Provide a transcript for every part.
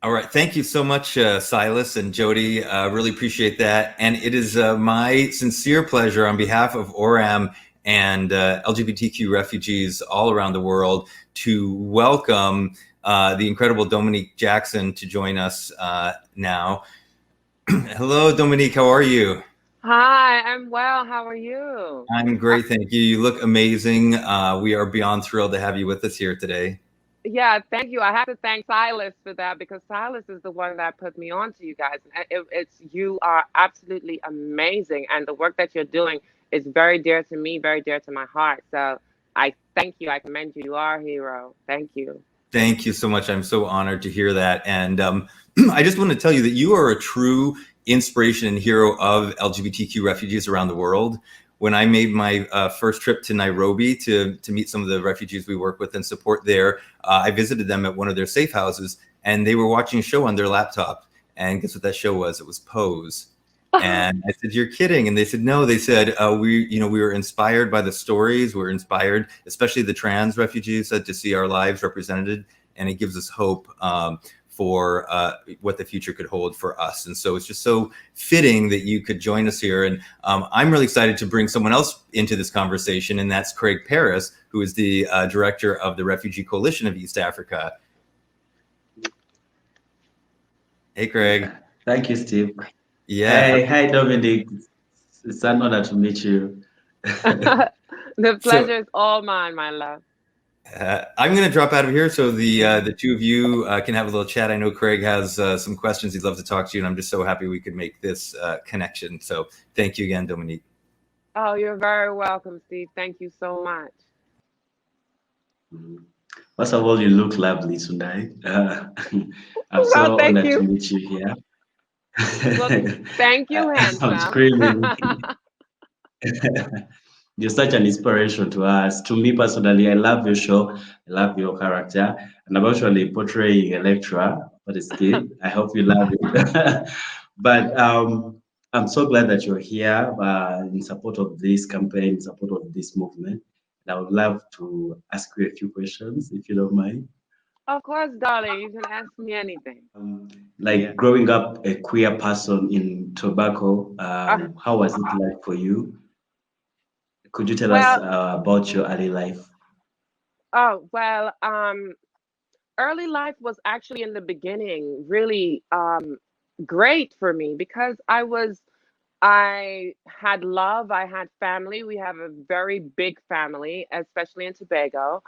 All right. Thank you so much, Silas and Jody. Really appreciate that. And it is my sincere pleasure on behalf of ORAM and LGBTQ refugees all around the world to welcome the incredible Dominique Jackson to join us now. Hello, Dominique. How are you? Hi, I'm well. How are you? I'm great. Thank you. You look amazing. We are beyond thrilled to have you with us here today. Yeah, thank you. I have to thank Silas for that because Silas is the one that put me on to you guys. And it's you are absolutely amazing, and the work that you're doing is very dear to me, very dear to my heart. So I thank you. I commend you. You are a hero. Thank you. Thank you so much. I'm so honored to hear that. And I just want to tell you that you are a true inspiration and hero of LGBTQ refugees around the world. When I made my first trip to Nairobi to meet some of the refugees we work with and support there, I visited them at one of their safe houses, and they were watching a show on their laptop. And guess what that show was? It was Pose. And I said, "You're kidding." And they said, "No." They said, we were inspired by the stories. We're inspired, especially the trans refugees, to see our lives represented. And it gives us hope for what the future could hold for us. And so it's just so fitting that you could join us here. And I'm really excited to bring someone else into this conversation. And that's Craig Paris, who is the director of the Refugee Coalition of East Africa. Hey, Craig. Thank you, Steve. Yeah. Hi, Dominique. It's an honor to meet you. The So pleasure is all mine, my love. I'm going to drop out of here so the two of you can have a little chat. I know Craig has some questions he'd love to talk to you, and I'm just so happy we could make this connection. So thank you again, Dominique. Oh, you're very welcome, Steve. Thank you so much. First of all, you look lovely tonight. I'm Well, so thank honored to you. meet you here. Well, thank you, I'm handsome. screaming. You're such an inspiration to us. To me personally, I love your show. I love your character. And I'm actually portraying Electra for the skit. I hope you love it. But I'm so glad that you're here in support of this campaign, in support of this movement. And I would love to ask you a few questions, if you don't mind. Of course, darling, you can ask me anything. Like growing up a queer person in Tobacco, Uh, how was it like for you? Could you tell us well, about your early life? oh, well, early life was actually in the beginning really great for me because I had love, I had family. We have a very big family, especially in Tobago.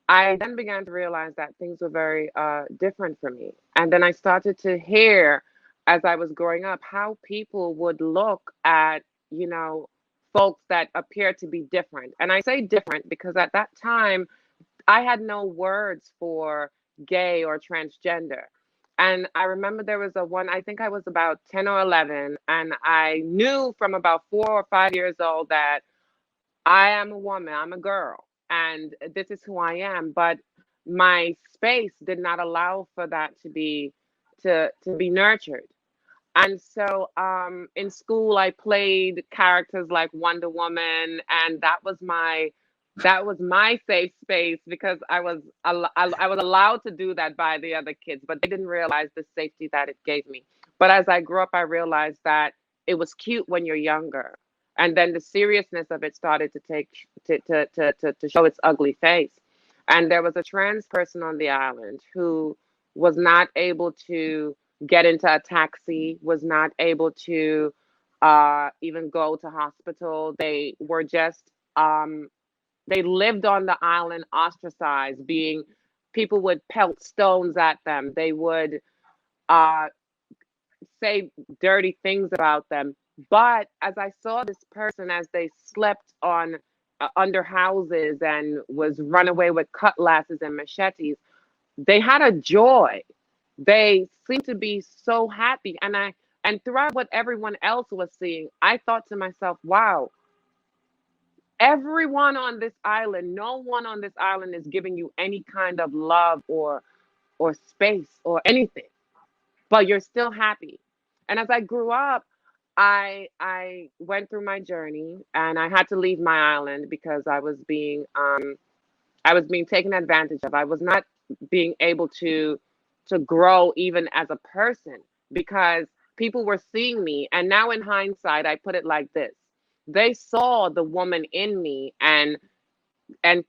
I then began to realize that things were very different for me. And then I started to hear as I was growing up how people would look at, you know, folks that appear to be different. And I say different because at that time I had no words for gay or transgender. And I remember there was a one, I think I was about 10 or 11, and I knew from about 4 or 5 years old that I am a woman, I'm a girl, and this is who I am. But my space did not allow for that to be nurtured. And so in school I played characters like Wonder Woman, and that was my safe space because I was allowed to do that by the other kids, but they didn't realize the safety that it gave me. But as I grew up, I realized that it was cute when you're younger, and then the seriousness of it started to take to show its ugly face. And there was a trans person on the island who was not able to get into a taxi, was not able to even go to hospital. They were just they lived on the island ostracized, being people would pelt stones at them. They would uh, say dirty things about them. But as I saw this person as they slept on under houses and was run away with cutlasses and machetes, they had a joy. They seemed to be so happy. And throughout what everyone else was seeing, I thought to myself, wow, everyone on this island, no one on this island is giving you any kind of love or space or anything, but you're still happy. And as I grew up, I went through my journey and I had to leave my island because I was being taken advantage of. I was not being able to to grow even as a person, because people were seeing me. And now in hindsight, I put it like this: they saw the woman in me, and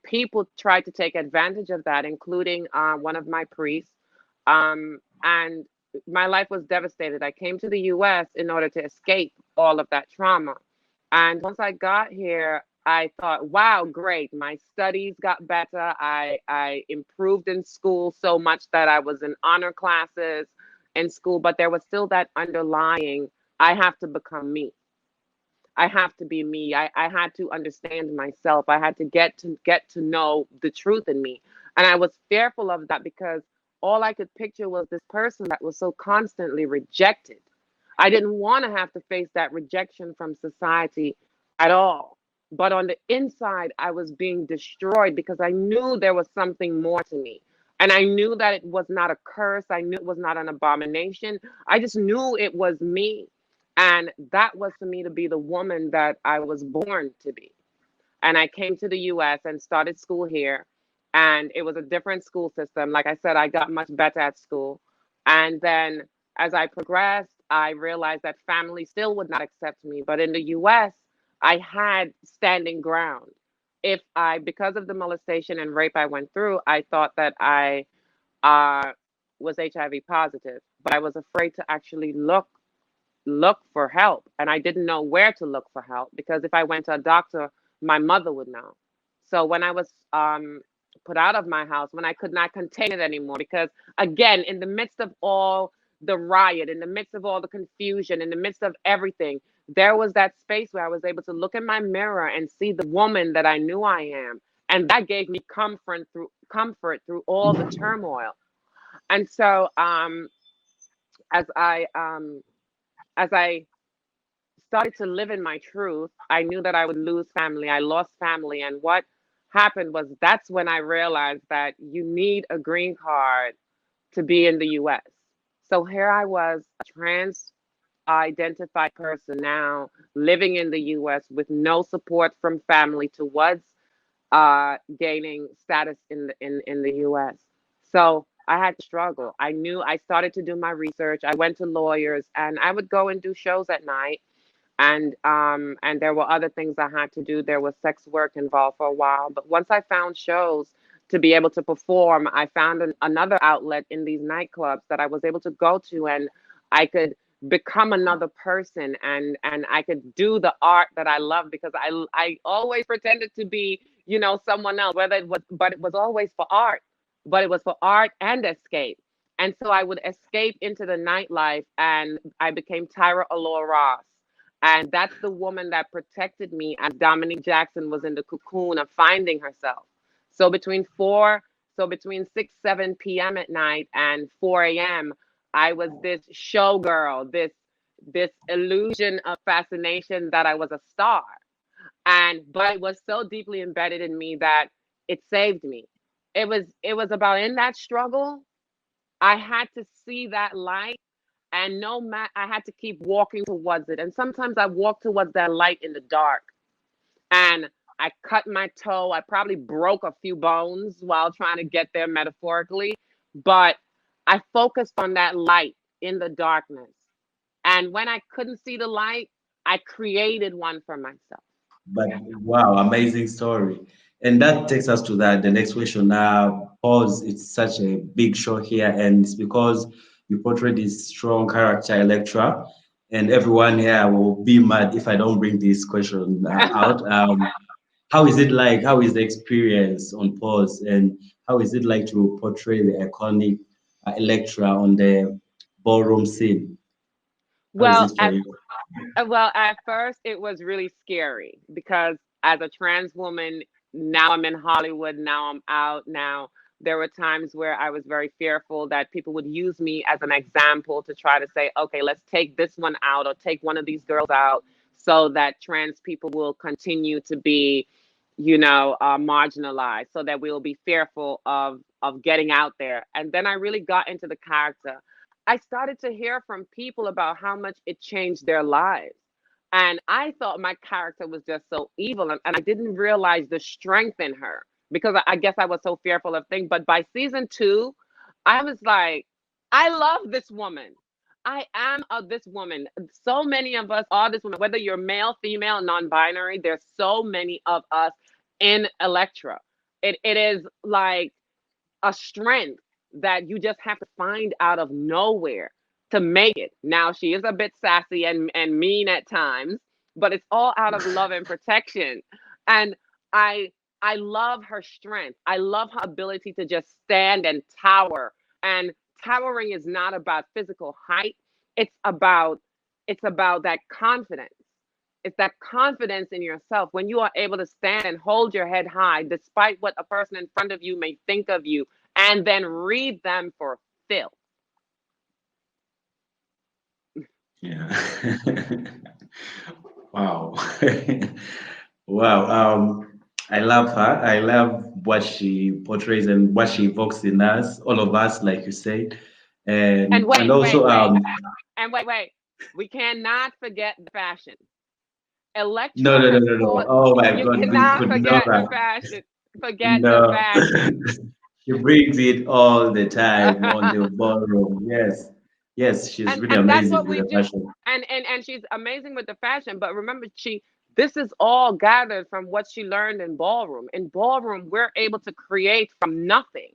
people tried to take advantage of that, including one of my priests. And my life was devastated. I came to the US in order to escape all of that trauma. And once I got here, I thought, wow, great. My studies got better. I improved in school so much that I was in honor classes in school, but there was still that underlying, I have to become me. I have to be me. I had to understand myself. I had to get to know the truth in me. And I was fearful of that because all I could picture was this person that was so constantly rejected. I didn't want to have to face that rejection from society at all. But on the inside, I was being destroyed because I knew there was something more to me. And I knew that it was not a curse. I knew it was not an abomination. I just knew it was me. And that was for me to be the woman that I was born to be. And I came to the US and started school here. And it was a different school system. Like I said, I got much better at school. And then as I progressed, I realized that family still would not accept me. But in the US, I had standing ground. If I, because of the molestation and rape I went through, I thought that I uh, was HIV positive, but I was afraid to actually look for help, and I didn't know where to look for help, because if I went to a doctor, my mother would know. So when I was put out of my house, when I could not contain it anymore, because again, in the midst of all the riot, in the midst of all the confusion, in the midst of everything, there was that space where I was able to look in my mirror and see the woman that I knew I am, and that gave me comfort through all the turmoil. And so as I um as I started to live in my truth, I knew that I would lose family. I lost family. And what happened was, that's when I realized that you need a green card to be in the US. So here I was, a trans identified person now living in the US with no support from family towards gaining status in the US. So I had to struggle. I knew, I started to do my research. I went to lawyers, and I would go and do shows at night, and there were other things I had to do. There was sex work involved for a while, but once I found shows to be able to perform, I found another outlet in these nightclubs that I was able to go to, and I could become another person, and I could do the art that I love, because I always pretended to be, someone else, whether it was, but it was always for art, but it was for art and escape. And so I would escape into the nightlife, and I became Tyra Allure Ross. And that's the woman that protected me as Dominique Jackson was in the cocoon of finding herself. So between 6, 7 p.m. at night and 4 a.m., I was this showgirl, this illusion of fascination that I was a star. But it was so deeply embedded in me that it saved me. It was about, in that struggle, I had to see that light, and no matter, I had to keep walking towards it. And sometimes I walked towards that light in the dark, and I cut my toe. I probably broke a few bones while trying to get there, metaphorically, but I focused on that light in the darkness. And when I couldn't see the light, I created one for myself. But wow, amazing story. And that takes us to the next question. Pause, it's such a big show here, and it's because you portray this strong character, Electra, and everyone here will be mad if I don't bring this question out. How is it like? How is the experience on Pause, and how is it like to portray the iconic Electra on the ballroom scene? How is Well, it for you? at first it was really scary, because as a trans woman, now I'm in Hollywood, now I'm out. Now there were times where I was very fearful that people would use me as an example to try to say, okay, let's take this one out, or take one of these girls out, so that trans people will continue to be, marginalized, so that we'll be fearful of getting out there. And then I really got into the character. I started to hear from people about how much it changed their lives. And I thought my character was just so evil, and I didn't realize the strength in her, because I guess I was so fearful of things. But by season 2, I was like, I love this woman. I am of this woman. So many of us are this woman, whether you're male, female, non-binary, there's so many of us in Electra. It is like a strength that you just have to find out of nowhere to make it. Now she is a bit sassy and mean at times, but it's all out of love and protection. And I I love her strength. I love her ability to just stand and tower. And towering is not about physical height. It's about it's about that confidence. It's that confidence in yourself when you are able to stand and hold your head high despite what a person in front of you may think of you and then read them for filth. Yeah. Wow. Wow. I love her. I love what she portrays and what she evokes in us, all of us, like you said. And And wait, wait, also wait. And wait. We cannot forget the fashion. no, Electra no, no, has no, no. taught Oh my you God, we cannot could forget the never. fashion. Forget the No. fashion. She brings it all the time on the ballroom. Yes. Yes, she's really And that's amazing what with we the do. fashion. And she's amazing with the fashion, but remember, she this is all gathered from what she learned in ballroom. In ballroom, we're able to create from nothing.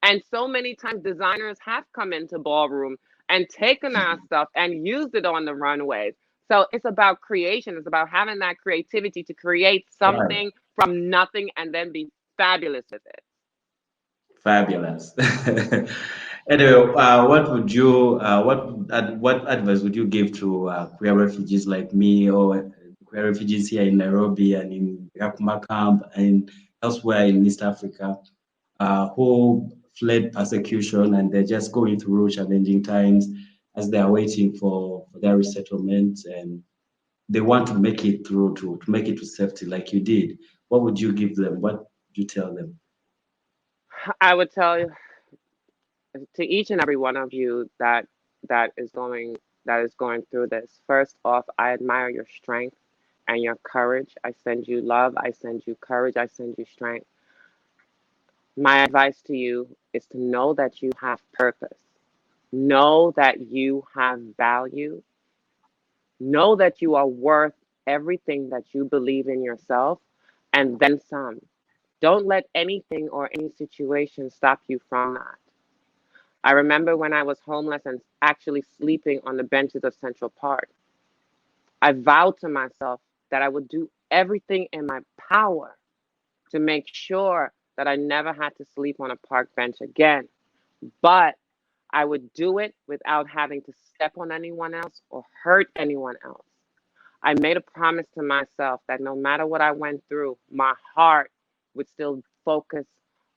And so many times designers have come into ballroom and taken our stuff and used it on the runways. So it's about creation. It's about having that creativity to create Right. something from nothing and then be fabulous with it. Fabulous. Anyway, what advice would you give to queer refugees like me or queer refugees here in Nairobi and in Kakuma camp and elsewhere in East Africa who fled persecution and they're just going through challenging times as they are waiting for their resettlement and they want to make it through to make it to safety like you did? What would you give them? What would you tell them? I would tell you to each and every one of you that is going that is going through this. First off, I admire your strength and your courage. I send you love, I send you courage, I send you strength. My advice to you is to know that you have purpose. Know that you have value. Know that you are worth everything that you believe in yourself and then some. Don't let anything or any situation stop you from that. I remember when I was homeless and actually sleeping on the benches of Central Park. I vowed to myself that I would do everything in my power to make sure that I never had to sleep on a park bench again. But I would do it without having to step on anyone else or hurt anyone else. I made a promise to myself that no matter what I went through, my heart would still focus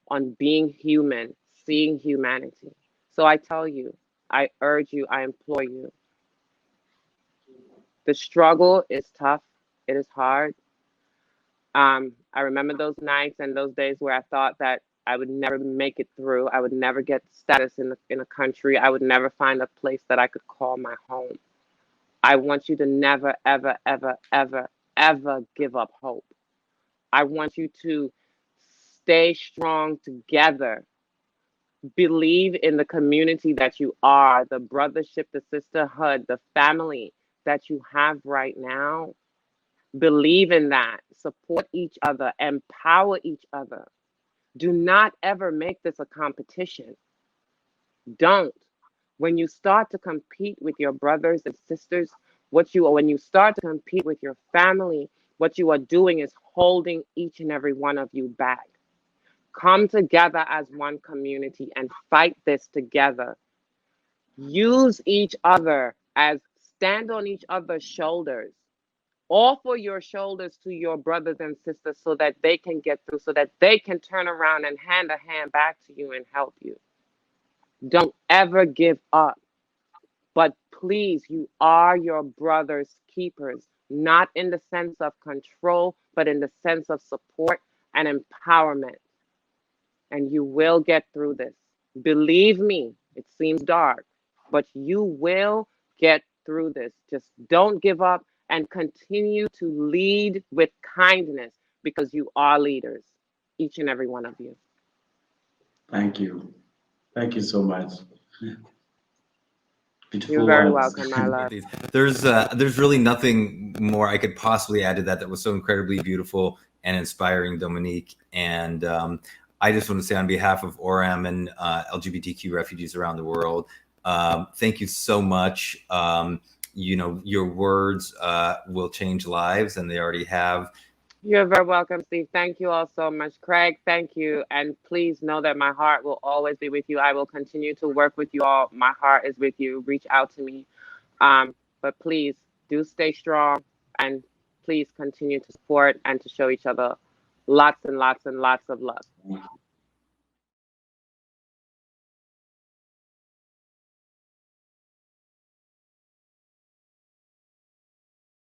on being human, seeing humanity. So I tell you, I urge you, I implore you. The struggle is tough, it is hard. I remember those nights and those days where I thought that I would never make it through. I would never get status in a country. I would never find a place that I could call my home. I want you to never, ever, ever, ever, ever give up hope. I want you to stay strong together. Believe in the community that you are, the brothership, the sisterhood, the family that you have right now. Believe in that. Support each other. Empower each other. Do not ever make this a competition. Don't. When you start to compete with your brothers and sisters, when you start to compete with your family, what you are doing is holding each and every one of you back. Come together as one community and fight this together. Use each other as stand on each other's shoulders. Offer your shoulders to your brothers and sisters so that they can get through, so that they can turn around and hand a hand back to you and help you. Don't ever give up. But please, you are your brother's keepers, not in the sense of control, but in the sense of support and empowerment. And you will get through this. Believe me, it seems dark, but you will get through this. Just don't give up and continue to lead with kindness because you are leaders, each and every one of you. Thank you. Thank you so much. You're Beautiful very words. welcome, my love. There's really nothing more I could possibly add to that was so incredibly beautiful and inspiring, Dominique. And I just want to say on behalf of ORAM and LGBTQ refugees around the world, thank you so much. You know, your words will change lives, and they already have. You're very welcome, Steve. Thank you all so much. Craig, thank you. And please know that my heart will always be with you. I will continue to work with you all. My heart is with you. Reach out to me. But please do stay strong, and please continue to support and to show each other lots and lots and lots of love.